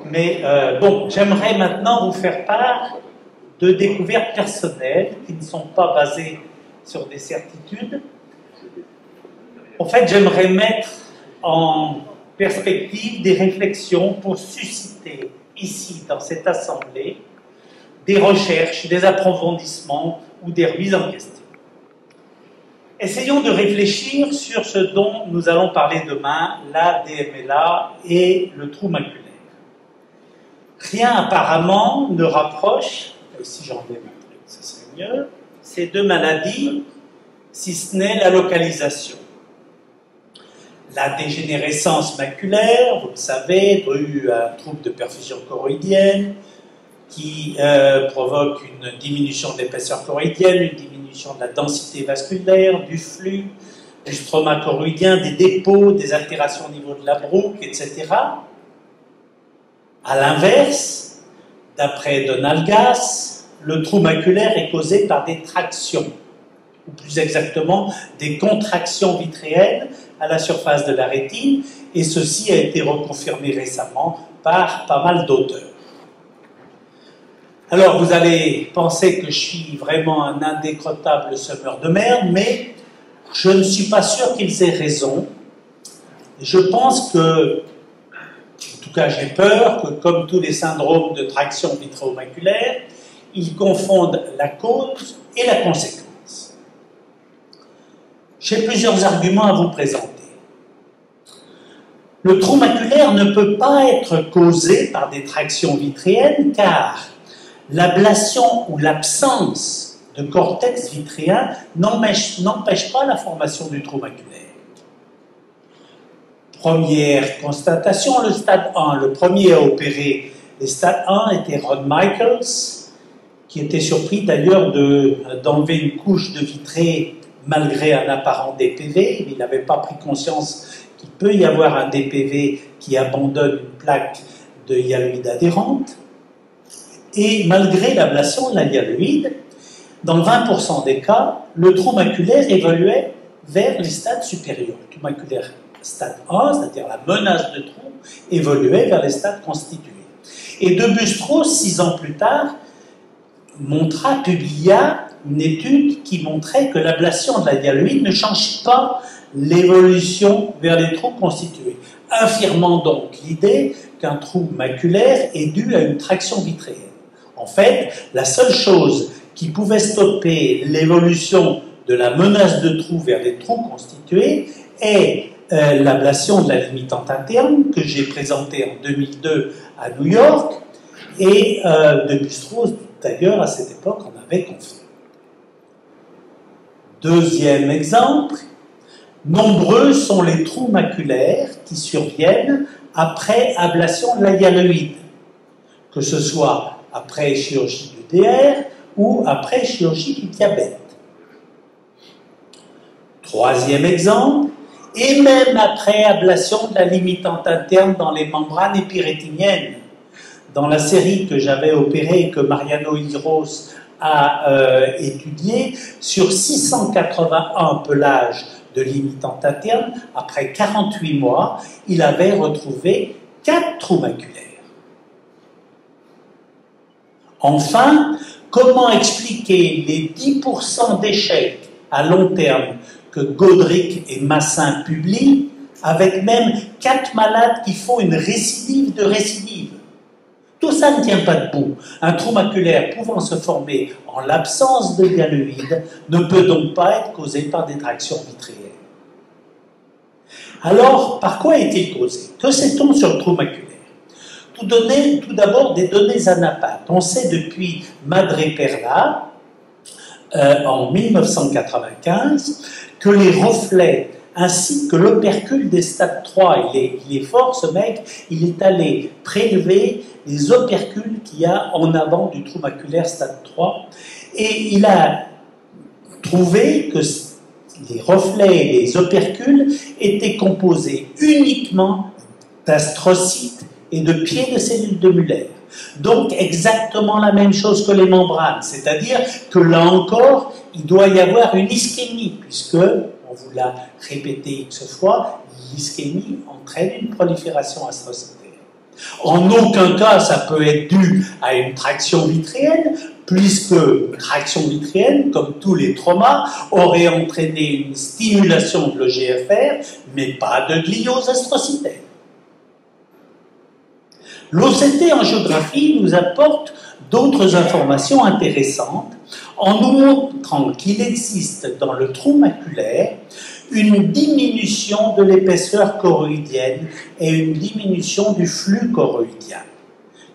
Mais bon, j'aimerais maintenant vous faire part de découvertes personnelles qui ne sont pas basées sur des certitudes. En fait, j'aimerais mettre en perspective des réflexions pour susciter ici, dans cette assemblée, des recherches, des approfondissements ou des remises en question. Essayons de réfléchir sur ce dont nous allons parler demain, la DMLA et le trou maculaire. Rien apparemment ne rapproche, si j'enlève un truc, ce serait mieux, ces deux maladies, si ce n'est la localisation. La dégénérescence maculaire, vous le savez, due à un trouble de perfusion choroïdienne qui provoque une diminution de l'épaisseur choroïdienne, une diminution de la densité vasculaire, du flux, du stroma choroïdien, des dépôts, des altérations au niveau de la brouque, etc. À l'inverse, d'après Donald Gass, le trou maculaire est causé par des tractions, ou plus exactement des contractions vitréennes à la surface de la rétine, et ceci a été reconfirmé récemment par pas mal d'auteurs. Alors vous allez penser que je suis vraiment un indécrottable semeur de merde, mais je ne suis pas sûr qu'ils aient raison. Je pense que, en tout cas j'ai peur que, comme tous les syndromes de traction vitréomaculaire, ils confondent la cause et la conséquence. J'ai plusieurs arguments à vous présenter. Le trou maculaire ne peut pas être causé par des tractions vitréennes car l'ablation ou l'absence de cortex vitréen n'empêche pas la formation du trou maculaire. Première constatation, le stade 1. Le premier à opérer les stades 1 était Ron Michaels, qui était surpris d'ailleurs d'enlever une couche de vitré malgré un apparent DPV. Il n'avait pas pris conscience qu'il peut y avoir un DPV qui abandonne une plaque de hyaloïde adhérente. Et malgré l'ablation de la hyaloïde, dans 20% des cas, le trou maculaire évoluait vers les stades supérieurs. Le trou maculaire stade 1, c'est-à-dire la menace de trou, évoluait vers les stades constitués. Et de Bustros, 6 ans plus tard, publia une étude qui montrait que l'ablation de la hyaloïde ne change pas l'évolution vers les trous constitués, affirmant donc l'idée qu'un trou maculaire est dû à une traction vitréenne. En fait, la seule chose qui pouvait stopper l'évolution de la menace de trou vers les trous constitués est l'ablation de la limitante interne que j'ai présentée en 2002 à New York et de Bustros, d'ailleurs, à cette époque, on avait confié. Deuxième exemple, nombreux sont les trous maculaires qui surviennent après ablation de la hyaloïde, que ce soit après chirurgie du DR ou après chirurgie du diabète. Troisième exemple, et même après ablation de la limitante interne dans les membranes épirétiniennes. Dans la série que j'avais opérée et que Mariano Hidros a étudiée, sur 681 pelages de limitante interne, après 48 mois, il avait retrouvé 4 trous maculaires. Enfin, comment expliquer les 10% d'échecs à long terme que Godric et Massin publient, avec même 4 malades qui font une récidive de récidive? Tout ça ne tient pas debout. Un trou maculaire pouvant se former en l'absence de hyaloïde ne peut donc pas être causé par des tractions vitréennes. Alors, par quoi est-il causé? Que sait-on sur le trou maculaire? Tout d'abord des données anapathes. On sait depuis Madreperla, en 1995, que les reflets ainsi que l'opercule des stades 3, il est fort ce mec, il est allé prélever les opercules qu'il y a en avant du trou maculaire stade 3 et il a trouvé que les reflets et les opercules étaient composés uniquement d'astrocytes et de pieds de cellules de Muller. Donc exactement la même chose que les membranes, c'est-à-dire que là encore, il doit y avoir une ischémie, puisque, on vous l'a répété X fois, l'ischémie entraîne une prolifération astrocytaire. En aucun cas, ça peut être dû à une traction vitréenne, puisque traction vitréenne, comme tous les traumas, aurait entraîné une stimulation de l'EGFR, mais pas de gliose astrocytaire. L'OCT angiographie nous apporte d'autres informations intéressantes en nous montrant qu'il existe dans le trou maculaire une diminution de l'épaisseur choroïdienne et une diminution du flux choroïdien.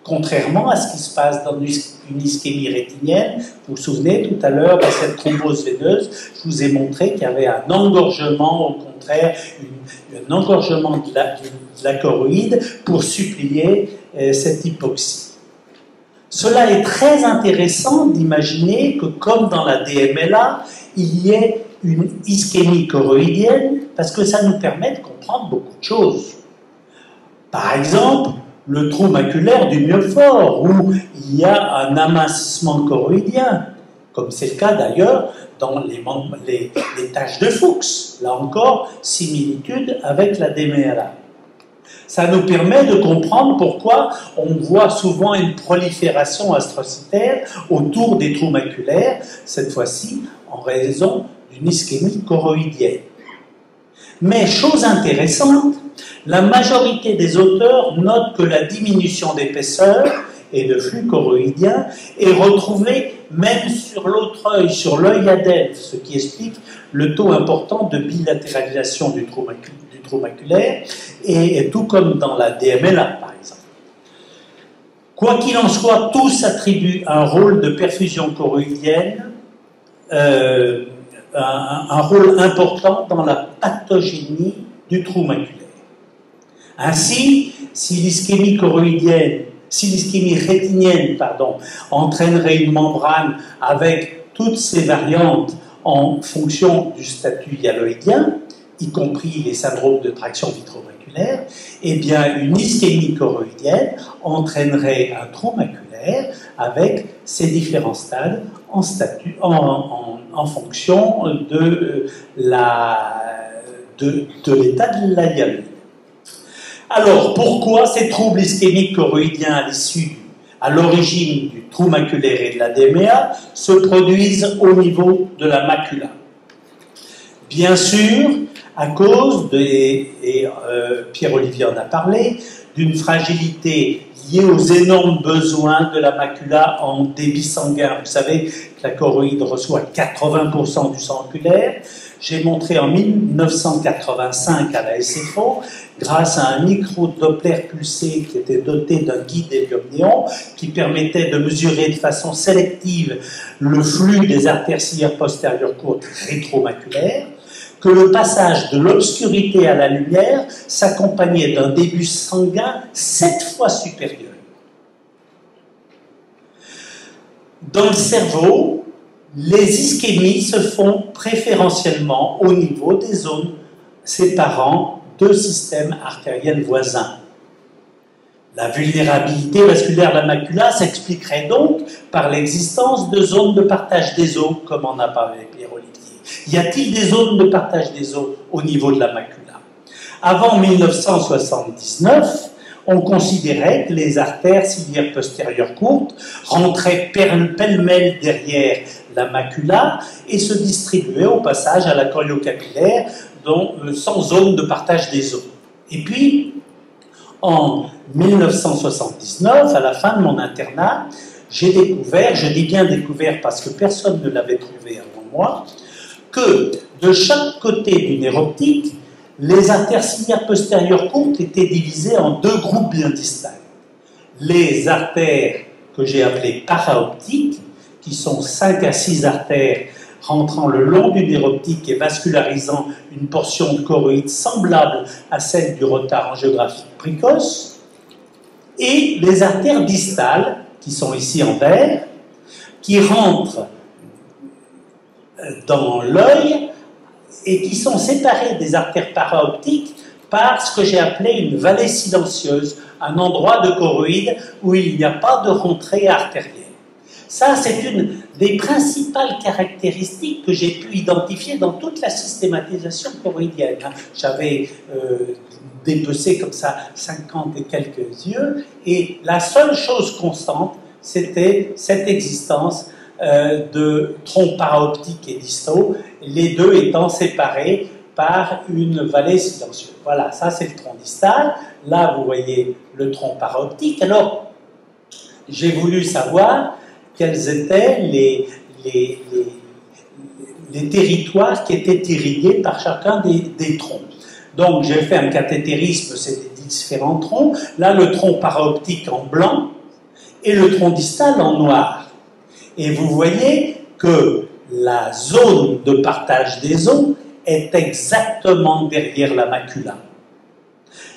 Contrairement à ce qui se passe dans une ischémie rétinienne, vous vous souvenez tout à l'heure de cette thrombose veineuse, je vous ai montré qu'il y avait un engorgement, au contraire, un engorgement de la choroïde pour supplier cette hypoxie. Cela est très intéressant d'imaginer que, comme dans la DMLA, il y ait une ischémie choroïdienne, parce que ça nous permet de comprendre beaucoup de choses. Par exemple, le trou maculaire du myophore, où il y a un amincissement choroïdien, comme c'est le cas d'ailleurs dans les taches de Fuchs. Là encore, similitude avec la DMLA. Ça nous permet de comprendre pourquoi on voit souvent une prolifération astrocytaire autour des trous maculaires, cette fois-ci en raison d'une ischémie choroïdienne. Mais, chose intéressante, la majorité des auteurs notent que la diminution d'épaisseur et de flux choroïdien est retrouvée même sur l'autre œil, sur l'œil adelphe, ce qui explique le taux important de bilatéralisation du trou maculaire, et tout comme dans la DMLA, par exemple. Quoi qu'il en soit, tous attribuent un rôle de perfusion choroïdienne, un rôle important dans la pathogénie du trou maculaire. Ainsi, si l'ischémie rétinienne entraînerait une membrane avec toutes ses variantes en fonction du statut hyaloïdien, y compris les syndromes de traction vitromaculaire, eh bien une ischémie choroïdienne entraînerait un trou maculaire avec ses différents stades en fonction de l'état de la hyaloïde. Alors, pourquoi ces troubles ischémiques choroïdiens à l'origine du trou maculaire et de la DMEA se produisent au niveau de la macula? Bien sûr, à cause Pierre-Olivier en a parlé, d'une fragilité liée aux énormes besoins de la macula en débit sanguin. Vous savez que la choroïde reçoit 80% du sang oculaire. J'ai montré en 1985 à la SFO, grâce à un micro-doppler pulsé qui était doté d'un guide hélium-néon, qui permettait de mesurer de façon sélective le flux des artères ciliaires postérieures courtes rétromaculaires, que le passage de l'obscurité à la lumière s'accompagnait d'un début sanguin 7 fois supérieur. Dans le cerveau, les ischémies se font préférentiellement au niveau des zones séparant deux systèmes artériels voisins. La vulnérabilité vasculaire de la macula s'expliquerait donc par l'existence de zones de partage des os, comme en a parlé Pierre-Olivier. Y a-t-il des zones de partage des os au niveau de la macula? Avant 1979, on considérait que les artères ciliaires postérieures courtes rentraient pêle-mêle derrière la macula et se distribuaient au passage à la choriocapillaire sans zone de partage des os. Et puis, en 1979, à la fin de mon internat, j'ai découvert, je dis bien découvert parce que personne ne l'avait trouvé avant moi, que de chaque côté du nerf optique, les artères ciliaires postérieures courtes étaient divisées en deux groupes bien distincts. Les artères que j'ai appelées paraoptiques, qui sont 5 à 6 artères rentrant le long du nerf optique et vascularisant une portion de choroïde semblable à celle du retard angiographique précoce, et les artères distales, qui sont ici en vert, qui rentrent dans l'œil et qui sont séparées des artères paraoptiques par ce que j'ai appelé une vallée silencieuse, un endroit de choroïde où il n'y a pas de rentrée artérielle. Ça, c'est une des principales caractéristiques que j'ai pu identifier dans toute la systématisation choroïdienne. J'avais dépecé comme ça 50 et quelques yeux, et la seule chose constante, c'était cette existence de troncs paraoptiques et distaux, les deux étant séparés par une vallée silencieuse. Voilà, ça c'est le tronc distal. Là, vous voyez le tronc paraoptique. Alors, j'ai voulu savoir quels étaient les territoires qui étaient irrigués par chacun des troncs. Donc, j'ai fait un cathétérisme, c'est des différents troncs. Là, le tronc paraoptique en blanc et le tronc distal en noir. Et vous voyez que la zone de partage des os est exactement derrière la macula.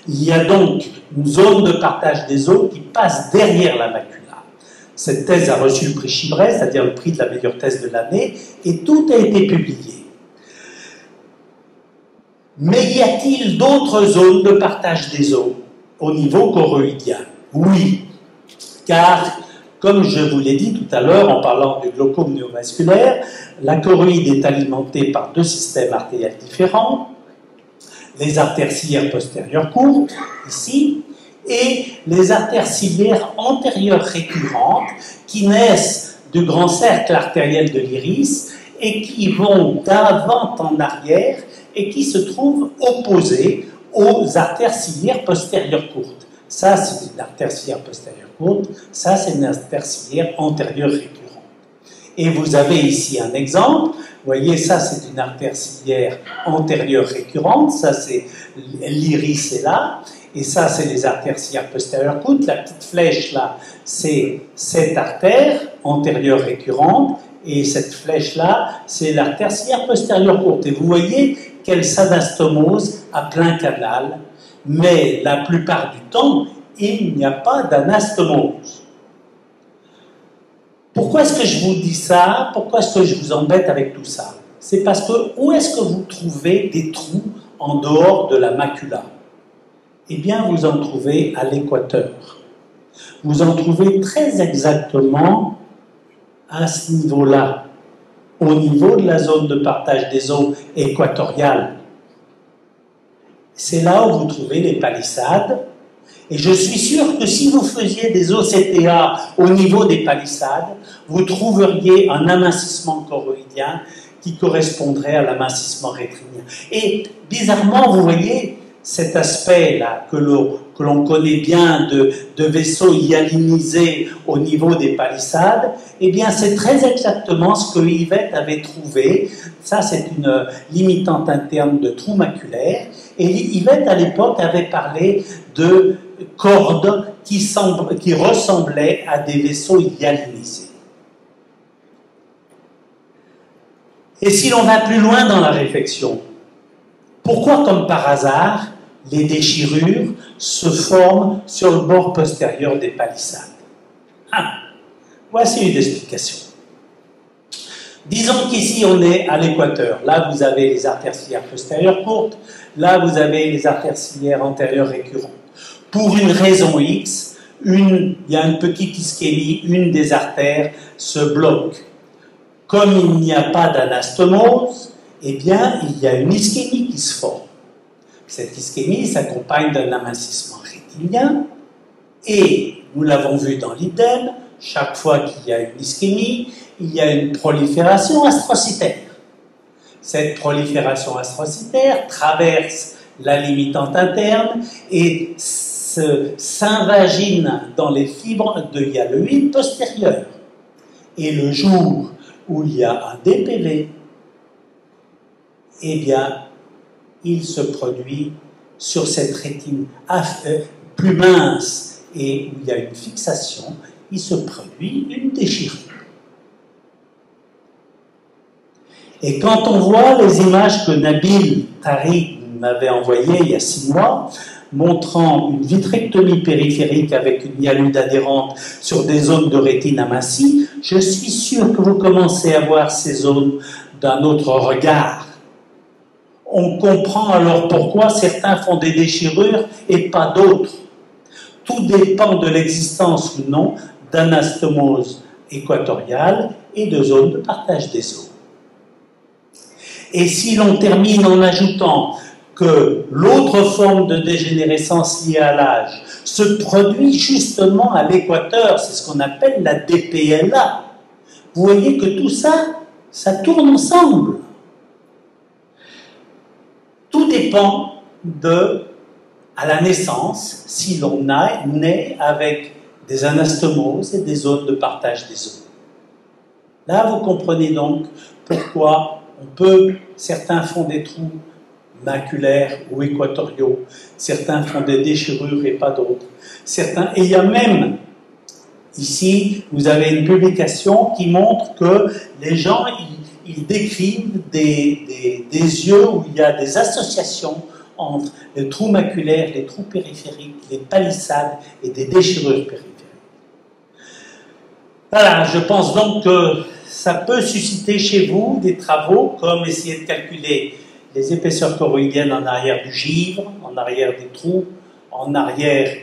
Il y a donc une zone de partage des os qui passe derrière la macula. Cette thèse a reçu le prix Chibret, c'est-à-dire le prix de la meilleure thèse de l'année, et tout a été publié. Mais y a-t-il d'autres zones de partage des os au niveau choroïdien? Oui, car, comme je vous l'ai dit tout à l'heure en parlant du glaucome néovasculaire, la choroïde est alimentée par deux systèmes artériels différents, les artères ciliaires postérieures courtes, ici, et les artères ciliaires antérieures récurrentes qui naissent du grand cercle artériel de l'iris et qui vont d'avant en arrière et qui se trouvent opposées aux artères ciliaires postérieures courtes. Ça, c'est une artère ciliaire postérieure courte, ça, c'est une artère ciliaire antérieure récurrente. Et vous avez ici un exemple. Vous voyez, ça, c'est une artère ciliaire antérieure récurrente. Ça, c'est l'iris est là. Et ça, c'est les artères ciliaires postérieures courtes. La petite flèche, là, c'est cette artère antérieure récurrente. Et cette flèche-là, c'est l'artère ciliaire postérieure courte. Et vous voyez qu'elle s'anastomose à plein canal. Mais la plupart du temps, il n'y a pas d'anastomose. Pourquoi est-ce que je vous dis ça? Pourquoi est-ce que je vous embête avec tout ça? C'est parce que où est-ce que vous trouvez des trous en dehors de la macula? Eh bien, vous en trouvez à l'équateur. Vous en trouvez très exactement à ce niveau-là, au niveau de la zone de partage des os équatoriale. C'est là où vous trouvez les palissades. Et je suis sûr que si vous faisiez des OCTA au niveau des palissades, vous trouveriez un amincissement choroïdien qui correspondrait à l'amincissement rétrinien. Et bizarrement, vous voyez cet aspect-là que l'on connaît bien de vaisseaux hyalinisés au niveau des palissades, eh bien c'est très exactement ce que Yvette avait trouvé. Ça, c'est une limitante interne de trou maculaire. Et Yvette, à l'époque, avait parlé de cordes qui ressemblaient à des vaisseaux hyalinisés. Et si l'on va plus loin dans la réflexion, pourquoi, comme par hasard, les déchirures se forment sur le bord postérieur des palissades? Voici une explication. Disons qu'ici on est à l'équateur. Là vous avez les artères ciliaires postérieures courtes, là vous avez les artères ciliaires antérieures récurrentes. Pour une raison X, il y a une petite ischémie, une des artères se bloque. Comme il n'y a pas d'anastomose, eh bien il y a une ischémie qui se forme. Cette ischémie s'accompagne d'un amincissement rétinien et, nous l'avons vu dans l'idème, chaque fois qu'il y a une ischémie, il y a une prolifération astrocytaire. Cette prolifération astrocytaire traverse la limitante interne et s'invagine dans les fibres de hyaloïde postérieure. Et le jour où il y a un DPV, eh bien, il se produit sur cette rétine plus mince et où il y a une fixation, il se produit une déchirure. Et quand on voit les images que Nabil Tariq m'avait envoyées il y a 6 mois, montrant une vitrectomie périphérique avec une hyalide adhérente sur des zones de rétine amincie, je suis sûr que vous commencez à voir ces zones d'un autre regard. On comprend alors pourquoi certains font des déchirures et pas d'autres. Tout dépend de l'existence ou non d'anastomose équatoriale et de zone de partage des eaux. Et si l'on termine en ajoutant que l'autre forme de dégénérescence liée à l'âge se produit justement à l'équateur, c'est ce qu'on appelle la DPLA, vous voyez que tout ça, ça tourne ensemble. Tout dépend à la naissance, si l'on naît avec des anastomoses et des zones de partage des eaux. Là, vous comprenez donc pourquoi certains font des trous maculaires ou équatoriaux, certains font des déchirures et pas d'autres. Et il y a même, ici, vous avez une publication qui montre que les gens, ils décrivent des yeux où il y a des associations entre les trous maculaires, les trous périphériques, les palissades et des déchirures périphériques. Voilà, je pense donc que ça peut susciter chez vous des travaux comme essayer de calculer les épaisseurs choroïdiennes en arrière du givre, en arrière des trous, en arrière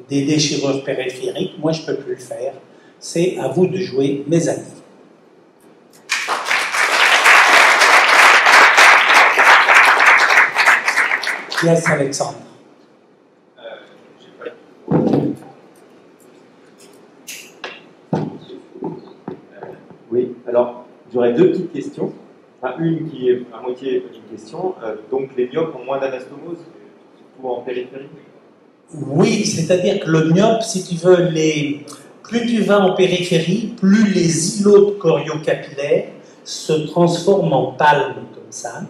des déchirures périphériques. Moi, je ne peux plus le faire. C'est à vous de jouer, mes amis. Yes, Alexandre. Oui, alors j'aurais deux petites questions. Enfin, une qui est à moitié une question. Donc les myopes ont moins d'anastomose, surtout en périphérie? Oui, c'est-à-dire que le myope, si tu veux, plus tu vas en périphérie, plus les îlots coriocapillaires se transforment en palmes comme ça,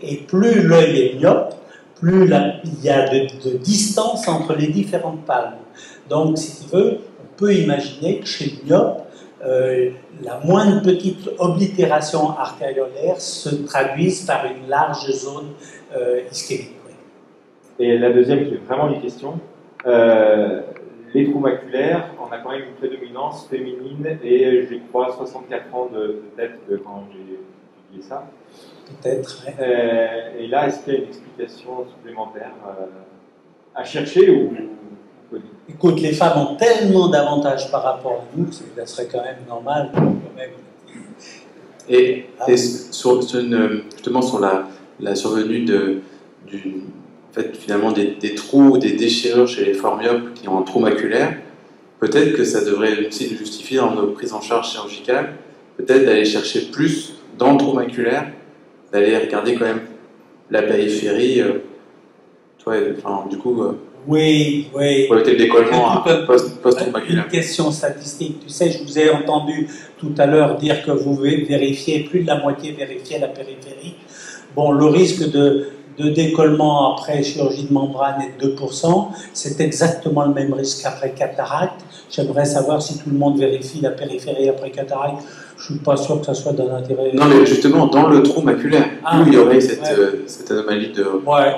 et plus l'œil est myope, plus il y a de distance entre les différentes palmes. Donc, si tu veux, on peut imaginer que chez le myope, la moindre petite oblitération artériolaire se traduise par une large zone ischémique. Oui. Et la deuxième, qui est vraiment une question, les trous maculaires, on a quand même une prédominance féminine et je crois 64 ans de tête quand j'ai étudié ça. Peut-être. Oui. Et là, est-ce qu'il y a une explication supplémentaire à chercher ou Écoute, les femmes ont tellement d'avantages par rapport à nous que ça serait quand même normal. Quand même. Et justement sur la survenue en fait, finalement des trous ou des déchirures chez les forts myopes qui ont un trou maculaire, peut-être que ça devrait aussi nous justifier dans nos prises en charge chirurgicales, peut-être d'aller chercher plus dans le trou maculaire, d'aller regarder quand même la périphérie, du coup... Oui. Pour éviter le décollement post-trou maculaire. Une question statistique. Tu sais, je vous ai entendu tout à l'heure dire que vous vérifiez, plus de la moitié vérifiez la périphérie. Bon, le risque de décollement après chirurgie de membrane est de 2%. C'est exactement le même risque qu'après cataracte. J'aimerais savoir si tout le monde vérifie la périphérie après cataracte. Je ne suis pas sûr que ça soit d'un intérêt. Non, mais justement, dans le trou maculaire, où il y aurait cette anomalie de... Ouais.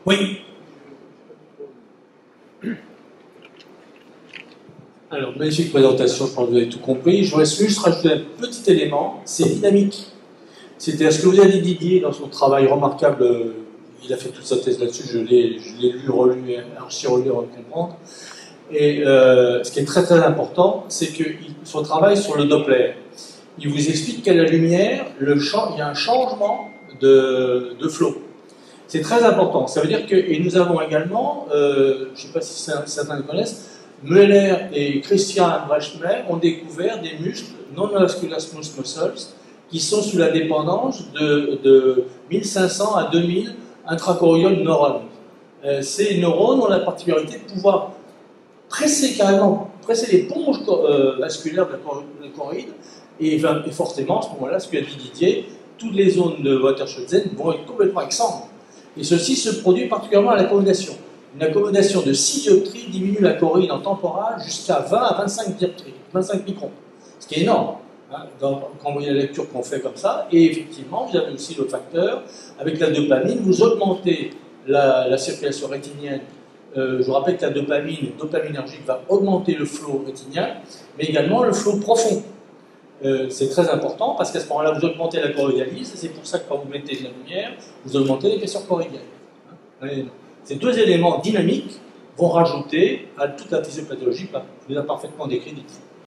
Oui. Alors, magnifique présentation, je pense que vous avez tout compris. Je voudrais juste rajouter un petit élément, c'est dynamique. C'est-à-dire ce que vous a dit Didier dans son travail remarquable, il a fait toute sa thèse là-dessus, je l'ai lu, relu, archi-relu avant de comprendre. Et ce qui est très très important, c'est que son travail sur le Doppler, il vous explique qu'à la lumière, il y a un changement de flot. C'est très important. Ça veut dire que, et nous avons également, je ne sais pas si certains le connaissent, Müller et Christian Brechmer ont découvert des muscles non-vascular smooth muscles qui sont sous la dépendance de 1500 à 2000 intracorial neurones. Ces neurones ont la particularité de pouvoir presser l'éponge vasculaire de la choroïde et forcément, à ce moment-là, ce qu'a dit Didier, toutes les zones de Waterschützen vont être complètement exsangues. Et ceci se produit particulièrement à l'accommodation. Une accommodation de 6 dioptries diminue la choroïde en temporal jusqu'à 20 à 25 dioptries, 25 microns, ce qui est énorme. Hein, quand vous voyez la lecture qu'on fait comme ça, et effectivement, vous avez aussi le facteur, avec la dopamine, vous augmentez la circulation rétinienne. Je vous rappelle que la dopaminergique va augmenter le flot rétinien, mais également le flot profond. C'est très important parce qu'à ce moment-là, vous augmentez la choroïdialyse, et c'est pour ça que quand vous mettez de la lumière, vous augmentez l'épaisseur choroïdienne. Ces deux éléments dynamiques vont rajouter à toute la physiopathologie que vous avez parfaitement décrit, Didier.